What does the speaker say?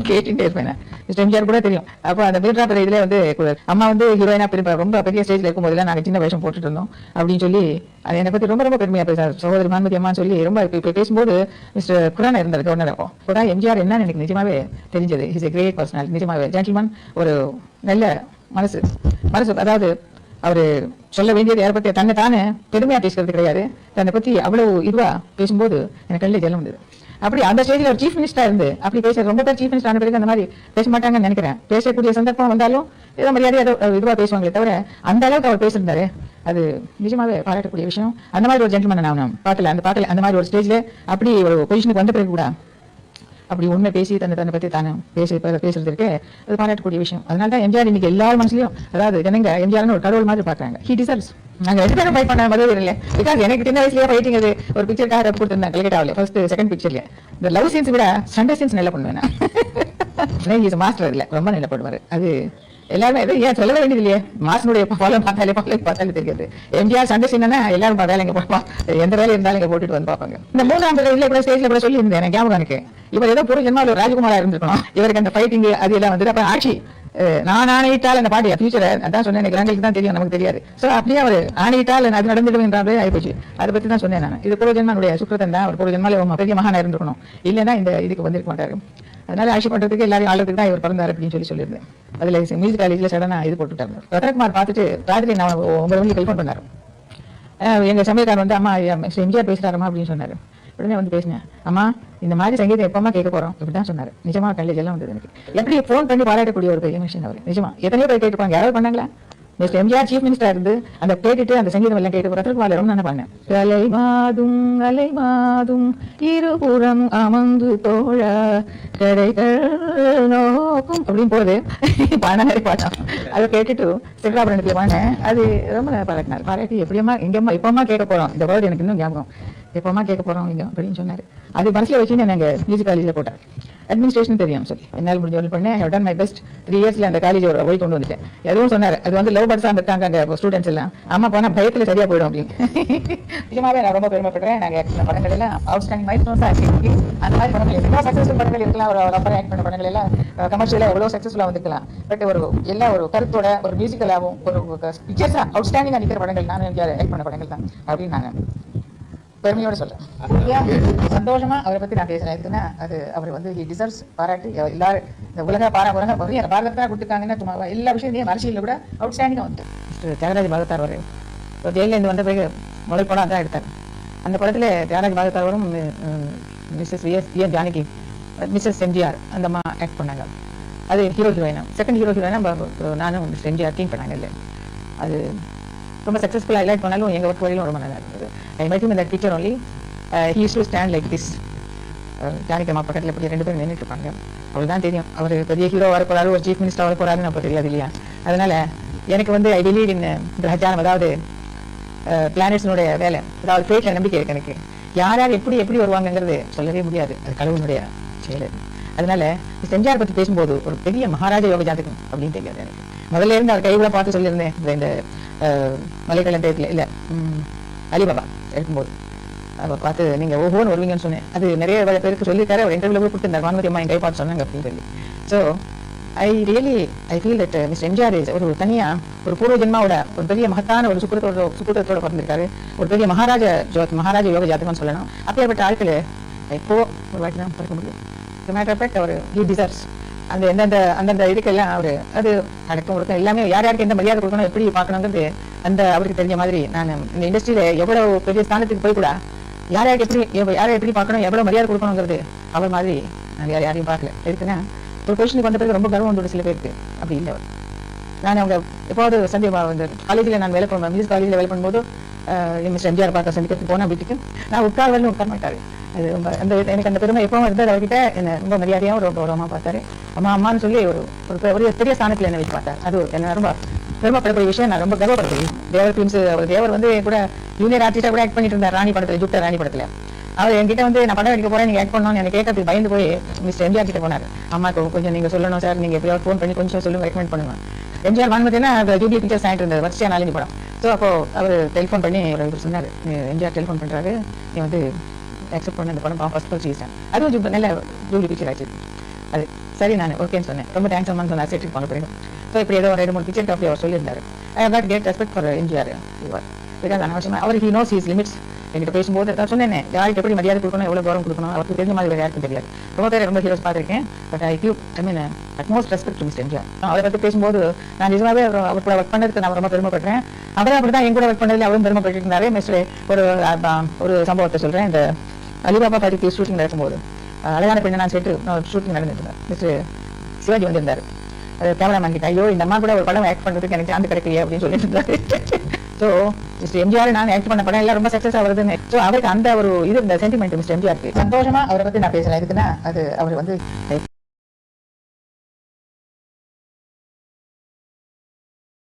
கேட்டுட்டே இருப்பேன். எம்ஜிஆர் கூட தெரியும். அப்போ அந்த வீரராப்பர் இதுல வந்து அம்மா வந்து ஹீரோயினா ரொம்ப பெரிய ஸ்டேஜ்ல இருக்கும் போதெல்லாம் நாங்க சின்ன வேஷம் போட்டுட்டு இருந்தோம் அப்படின்னு சொல்லி அது என்னை பத்தி ரொம்ப ரொம்ப பெருமையா பேசாரு. சகோதரி பானுமதி அம்மா சொல்லி ரொம்ப இப்ப பேசும்போது மிஸ்டர் குரான் இருந்தாரு கவர்னர். அப்போ குரான் எம்ஜிஆர் என்னன்னு எனக்கு நிஜமாவே தெரிஞ்சது. Is a great personality. நிஜமாவே ஜென்டில்மேன், ஒரு நல்ல மனசு. அதாவது அவரு சொல்ல வேண்டியது யாரை பத்தி தன்னை தானே பெருமையா பேசுறது கிடையாது. தன்னை பத்தி அவ்வளவு இதுவா பேசும்போது எனக்கு கல்ல ஜலம் வந்தது. அப்படி அந்த ஸ்டேஜ்ல ஒரு சீஃப் மினிஸ்டரா இருந்து அப்படி பேச ரொம்ப பேர் சீஃப் மினிஸ்டர் ஆன பிறகு அந்த மாதிரி பேச மாட்டாங்கன்னு நினைக்கிறேன். பேசக்கூடிய சந்தர்ப்பம் வந்தாலும் ஏதோ மரியாதையா ஏதோ இதுவா பேசுவாங்களே தவிர அந்த அளவுக்கு அவர் பேசியிருந்தாரு. அது நிஜமாவே பாராட்டக்கூடிய விஷயம். அந்த மாதிரி ஒரு ஜென்டில்மேன் நான் பார்க்கல அந்த மாதிரி ஒரு ஸ்டேஜ்ல அப்படி ஒரு பொசிஷனுக்கு வந்த பிறகு கூட அப்படி உண்மை பேசி தன்னை பத்தி தானே பேசுறது இருக்கு. அது பாராட்டக்கூடிய விஷயம். அதனாலதான் எம்ஜிஆர் இன்னைக்கு எல்லாரும் மனசுலயும் அதாவது ஜனங்க எம்ஜிஆர்னு ஒரு கடவுள் மாதிரி பாக்குறாங்க. He deserves. நாங்க ரெண்டு பேரும் ஃபைட் பண்ண மாதிரி இல்லை. பிகாஸ் எனக்கு சின்ன வயசுலயே ஃபைட்டிங் அது ஒரு பிக்சருக்காக கொடுத்துருந்தேன் கல்கட்டாவில் ஃபர்ஸ்ட் செகண்ட் பிக்சர்ல. இந்த லவ் சீன்ஸ் விட சண்டை சீன்ஸ் நல்லா பண்ணுவேன். இஸ் மாஸ்டர் இல்லை, ரொம்ப நல்லா பண்ணுவாரு. அது எல்லாருமே ஏன் சொல்லவே வேண்டியது இல்லையே. மாசனுடைய ஃபாலோ பார்த்தாலே தெரியாது. எம்ஜிஆர் சண்டை சீனா எல்லாரும் வேலை இங்க பார்ப்போம். எந்த வேலை இருந்தாலும் இங்க போட்டுட்டு வந்து பார்ப்பாங்க. இந்த மூணாம் இதுல கூட ஸ்டேஜ்ல கூட சொல்லி இருந்தேன் எனக்கு ஞாபகம் இருக்கு. இவர் ஏதோ பூர்வ ஜென்மாவில் ராஜகுமாரா இருந்திருக்கணும். இவருக்கு அந்த ஃபைட்டிங் அது எல்லாம் வந்து அப்புறம் ஆட்சி நான் ஆணையிட்டால் அந்த பாட்டி ஃபியூச்சர் அதான் சொன்னேன். எனக்கு தான் தெரியும், நமக்கு தெரியாது. சோ அப்படியே அவர் ஆணையிட்டால் அது நடந்துடும் என்றாலே ஆயிப்போச்சு. அதை பத்தி தான் சொன்னேன் நான். இது பூர்வ ஜென்மாவுடைய சுக்கிரத்தன் தான். ஒரு பூர்வ ஜென்மால பெரிய மகானா இருந்திருக்கணும். இல்லைன்னா இந்த இதுக்கு வந்திருக்க மாட்டாரு. அதனால ஆட்சி பண்றதுக்கு எல்லாரையும் ஆளுறதுக்கு தான் இவர் பிறந்தார் அப்படின்னு சொல்லியிருந்தேன். அதுல மியூசிக் காலேஜ்ல சடனா இது போட்டுட்டாரு. ரத்னகுமார் பார்த்துட்டு ராத்திரி நான் 9 மணிக்கு ஹெல்ப் பண்ணாரு. எங்க சமயக்காரர் வந்து அம்மா எம்ஜிஆர் பேசுறாரம்மா அப்படின்னு சொன்னாரு. உடனே வந்து பேசினேன். அம்மா இந்த மாதிரி சங்கீதம் எப்பமா கேட்க போறோம் இப்படிதான் சொன்னாரு. நிஜமா கல்லேஜ் எல்லாம் வந்தது எனக்கு. எப்படி போன் பண்ணி பாராட்டக்கூடிய ஒரு பெரிய விஷயம் அவர். நிஜமா எத்தனையோ பேர் கேட்டுப்பாங்க. யாராவது பண்ணாங்களா? மிஸ்டர் எம்ஜிஆர் சீஃப் மினிஸ்டரா இருந்து அந்த கேட்டுட்டு அந்த சங்கீதம் எல்லாம் கேட்டு ரத்னகுமார் ரொம்ப நல்லா பண்ணேன். அலை மாதும் இருபுறம் அமர்ந்து தோழ கடைகள் நோக்கும் அப்படின்னு போது பாடினாரு பாட்டம். அதை கேட்டுட்டு சிவராபரணத்துல பாடினேன். அது ரொம்ப பாராட்டினார். பாராட்டி எப்படியம்மா எங்கம்மா எப்பமா கேட்க போறோம் இந்த வேர்டு எனக்கு இன்னும் ஞாபகம். எப்பமா கேட்க போறோம் இங்க அப்படின்னு சொன்னாரு. அது மனசுல வச்சு நாங்க மியூசிக் காலேஜ்ல போட்டேன். அட்மினிஸ்ட்ரேஷன் தெரியும் சொல்லி என்னால் முடிஞ்ச பண்ணேன். I done my best. 3 இயர்ஸ்ல அந்த காலேஜ் போய் கொண்டு வந்துட்டேன். எதுவும் சொன்னாரு. அது வந்து லவ் பர்ட்ஸா இருக்காங்க அங்க ஸ்டூடெண்ட்ஸ் எல்லாம். அம்மா போனா பயத்துல சரியா போயிடும் அப்படின்னு. நிஜமாவே நான் ரொம்ப பெருமைப்படுறேன். நாங்க இந்த படங்கள் எல்லாம் அவுட்ஸ்டாண்டிங் மைல்ஸ்டோன்ஸா இருக்கு. அந்த மாதிரி படங்கள் எவ்வளவு சக்சஸ்ஃபுல் படங்கள் இருக்கலாம். ஒரு அப்புறம் ஆக்ட் பண்ண படங்கள் எல்லாம் கமர்ஷியலா எவ்வளவு சக்சஸ்ஃபுல்லா வந்துருக்கலாம். பட் ஒரு எல்லா ஒரு கருத்தோட ஒரு மியூசிக்கலாவும் ஒரு பிக்சர்ஸா அவுட்ஸ்டாண்டிங்கா நிக்கிற படங்கள் நான் ஆக்ட் பண்ண படங்கள் தான் அப்படின்னு நாங்க பெருமையோட சொல்றேன். சந்தோஷமா அவரை பத்தி நான் பேசுறேன். இருக்குன்னா அது அவர் வந்து டிசர்வ்ஸ் பாராட்டு. எல்லாரும் இந்த உலக பாரதத்தை கொடுத்துருக்காங்கன்னா சும்மா எல்லா விஷயத்தையும் அரசியலில் கூட அவுட்ஸ்டாண்டிங்கா வந்து தியாகராஜ பாகத்தார் வர ஜெயில இருந்து வந்த பிறகு முதல் படம் அதான் எடுத்தார். அந்த படத்துல தியாகராஜ பாகத்தாரும் மிஸ்ஸஸ் என் ஜானகி மிஸ்ஸஸ் எம்ஜிஆர் அந்த அம்மா ஆக்ட் பண்ணாங்க. அது ஹீரோயினா. செகண்ட் ஹீரோயினா நானும் மிஸ்டர் எம்ஜிஆர் டீம் பண்ணாங்க. இல்லை அது ரொம்ப சக்ஸஸ்ஃபுல்லாக ஹைலைட் பண்ணாலும் எங்கள் ஒர்க் வரையிலும் ரொம்ப நல்லா இருந்தது. I met him in that picture only. He used to stand like this. Janaki அம்மா பக்கத்தில் இப்படி 2 பேரும் நின்றுட்டு இருப்பாங்க. அவள் தான் தெரியும் அவர் பெரிய ஹீரோ வர போறாரு, ஒரு சீஃப் மினிஸ்டர் வர போறாருன்னு அப்போ தெரியாது இல்லையா. அதனால எனக்கு வந்து ஐ பிலீவ் இன் கிரகஜானம், அதாவது பிளானட்ஸினுடைய வேலை, அதாவது ஃபேட்ல நம்பிக்கை இருக்கு எனக்கு. யார் யார் எப்படி எப்படி வருவாங்கிறது சொல்லவே முடியாது. அது கடவுளுடைய செயல். அதனால எம்ஜிஆர் பற்றி பேசும்போது ஒரு பெரிய மகாராஜா யோக ஜாதகம் அப்படின்னு தெரியாது எனக்கு. முதல்ல இருந்து அவர் கைகளை பார்த்து சொல்லியிருந்தேன். இந்த மலைக்கலண்டயத்தில் இல்லை அலிபாபா எடுக்கும்போது அதை பார்த்து நீங்கள் ஒவ்வொன்று வருவீங்கன்னு சொன்னேன். அது நிறைய பேருக்கு சொல்லியிருக்காரு. அவர் இன்டர்வியூல கூட கொடுத்துருந்தார். பானுமதி அம்மா என் கை பார்த்து சொன்னாங்க அப்படின்னு சொல்லி. So I feel that mister MGR is ஒரு தனியா ஒரு பூர்வ ஜென்மாவோட ஒரு பெரிய மகத்தான ஒரு சுக்குரத்தோட பிறந்திருக்காரு. ஒரு பெரிய மகாராஜ யோக ஜாதகம்னு சொல்லணும். அப்பேற்பட்ட ஆட்கள் இப்போ ஒரு வாட்டி தான் பிறக்க முடியும். மேட்டர் ஆஃப் ஃபேக்ட் அவர் ஹி டிசர்வ்ஸ். அந்த அந்தந்த இதுக்கெல்லாம் அவரு அது அடக்கம் கொடுக்க எல்லாமே யார் யாருக்கு எந்த மரியாதை கொடுக்கணும் எப்படி பார்க்கணுங்கிறது அந்த அவருக்கு தெரிஞ்ச மாதிரி நான் இந்த இண்டஸ்ட்ரியில எவ்வளவு பெரிய ஸ்தானத்துக்கு போய் கூட யார் எப்படி பார்க்கணும் எவ்வளவு மரியாதை கொடுக்கணுங்கிறது அவர் மாதிரி நான் யாரையும் பார்க்கல. இருக்குன்னா ஒரு பொசிஷனுக்கு வந்த பிறகு ரொம்ப கர்வம் வந்து சில பேருக்கு. அப்படி இல்லை அவர். நான் அவங்க எப்போது இந்த காலேஜில் நான் வேலை பண்ணுவேன். மியூசிக் காலேஜில் வேலை பண்ணும்போது மிஸ்டர் எம்ஜிஆர் பார்க்க சந்திக்கிறதுக்கு போனேன். வீட்டுக்கு நான் உட்கார மாட்டாரு. அது ரொம்ப எனக்கு அந்த பெருமை எப்பவும் இருந்தது. அவர்கிட்ட என்ன ரொம்ப மரியாதையாக ஒரு கௌரவமாக பார்த்தாரு. அம்மான்னு சொல்லி ஒரு பெரிய ஸ்தானத்தில் என்னை வச்சு பார்த்தார். அது என்ன ரொம்ப பெருமைப்படக்கூடிய விஷயம். நான் ரொம்ப கர்வப்படுறேன். தேவர் ஃபிலிம்ஸ் தேவர் வந்து கூட ஜூனியர் ஆர்டிஸ்டா கூட ஆக்ட் பண்ணிட்டு இருந்தார். ராணி படத்தில் ஜூப்டர் ராணி படத்தில் அவர் என்கிட்ட வந்து நான் படம் எடுக்க போறேன், நீங்க ஆக்ட் பண்ணணும் எனக்கு கேட்கறதுக்கு பயந்து போய் மிஸ்டர் எம்ஜிஆர் கிட்ட போனார். அம்மாக்கு கொஞ்சம் நீங்க சொல்லணும் சார், நீங்க எப்படியாவது ஃபோன் பண்ணி கொஞ்சம் சொல்லுங்க, ரெக்கமெண்ட் பண்ணுங்க. எம்ஜிஆர் வாங்கினா ஜூபிலி பிக்சர்ஸ் ஆகிட்டு இருந்தது, வரிசையா நாளினி படம். ஸோ அப்போ அவர் டெலிஃபோன் பண்ணி இவர் சொன்னார், எம்ஜிஆர் டெலிஃபோன் பண்றாரு, நீ வந்து அக்செப்ட் பண்ண இந்த படம் ஃபர்ஸ்ட் பர்ச்சேஸ். அதுவும் நல்ல ஜூபிலி பிக்சர் ஆச்சு. அது சரி நான் ஓகேன்னு சொன்னேன். ரொம்ப தேங்க்ஸ் அம்மான்னு சொன்னார். செட்டில் பண்ண போயிடும். ஸோ இப்படி ஏதோ 2-3 பிக்சர் காப்பி அவர் சொல்லியிருந்தாரு. I have got great respect for MGR. Because அனவசியமா அவர் ஹி நோஸ் ஹிஸ் லிமிட்ஸ். என்கிட்ட பேசும்போது நான் சொன்னேன், யாருக்கு எப்படி மரியாதை கொடுக்கணும், எவ்வளவு கௌரவம் கொடுக்கணும், அவருக்கு தெரிஞ்ச மாதிரி வேற யாருக்கும் தெரியாது. ரொம்ப பேர் ரொம்ப ஹீரோஸ் பார்த்திருக்கேன். But I give utmost respect to mister MGR. அவரை பற்றி பேசும்போது நான் நிஜமாவே அவர் கூட ஒர்க் பண்ணதுக்கு நான் ரொம்ப பெருமைப்படுறேன். அவரை அப்படிதான் என் கூட ஒர்க் பண்ணதுல அவரும் பெருமைப்பட்டு இருந்தாரு. மிஸ்டர் ஒரு சம்பவத்தை சொல்றேன். இந்த அலிபாபா படத்துக்கு ஷூட்டிங் நடக்கும்போது அழகான பெண்ணை நான் சேர்த்து ஷூட்டிங் நடந்துட்டு மிஸ்டர் சிவாஜி வந்திருந்தாரு. அது கேமராமேன் கிட்ட, ஐயோ இந்த அம்மா கூட ஒரு படம் ஆக்ட் பண்றதுக்கு எனக்கு சாந்து கிடைக்கலையே அப்படின்னு சொல்லிட்டு இருந்தாரு. ஸோ மிஸ்டர் எம்ஜிஆர் நான் ஆக்ட் பண்ண படம் எல்லாம் ரொம்ப சக்சஸ் ஆகுதுன்னு. ஸோ அவருக்கு அந்த ஒரு இது இந்த சென்டிமெண்ட் மிஸ்டர் எம்ஜிஆருக்கு சந்தோஷமா அவரை பத்தி நான் பேசுறேன். எதுக்குன்னா அது அவர் வந்து